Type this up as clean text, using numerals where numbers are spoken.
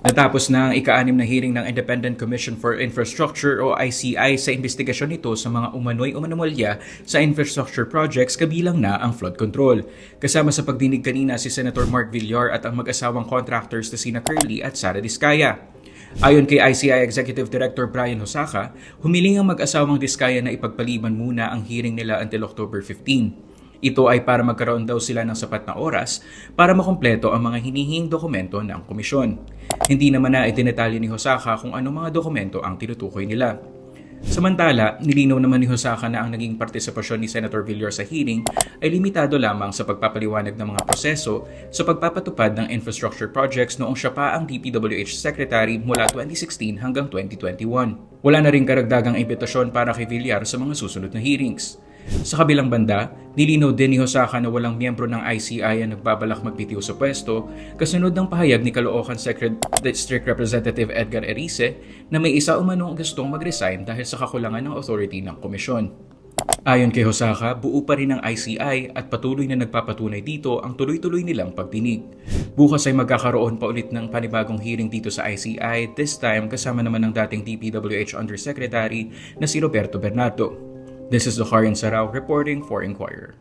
Natapos na ang ika-6 na hearing ng Independent Commission for Infrastructure o ICI sa investigasyon nito sa mga umano'y-umanomalya sa infrastructure projects kabilang na ang flood control. Kasama sa pagdinig kanina si Senator Mark Villar at ang mag-asawang contractors na sina Curly at Sara Diskaya. Ayon kay ICI Executive Director Brian Hosaka, humiling ang mag-asawang Diskaya na ipagpaliban muna ang hearing nila until October 15. Ito ay para magkaroon daw sila ng sapat na oras para makumpleto ang mga hinihing dokumento ng komisyon. Hindi naman na itinetalye ni Hosaka kung ano mga dokumento ang tinutukoy nila. Samantala, nilinaw naman ni Hosaka na ang naging partisipasyon ni Senator Villar sa hearing ay limitado lamang sa pagpapaliwanag ng mga proseso sa pagpapatupad ng infrastructure projects noong siya pa ang DPWH Secretary mula 2016 hanggang 2021. Wala na ring karagdagang imbitasyon para kay Villar sa mga susunod na hearings. Sa kabilang banda, nilinaw din ni Hosaka na walang miyembro ng ICI ang nagbabalak magbitiw sa pwesto kasunod ng pahayag ni Caloocan District Representative Edgar Erice na may isa umanong gustong mag-resign dahil sa kakulangan ng authority ng komisyon. Ayon kay Hosaka, buo pa rin ang ICI at patuloy na nagpapatunay dito ang tuloy-tuloy nilang pagdinig. Bukas ay magkakaroon pa ulit ng panibagong hearing dito sa ICI, this time kasama naman ng dating DPWH Undersecretary na si Roberto Bernardo. This is Zacharian Sarao reporting for Inquirer.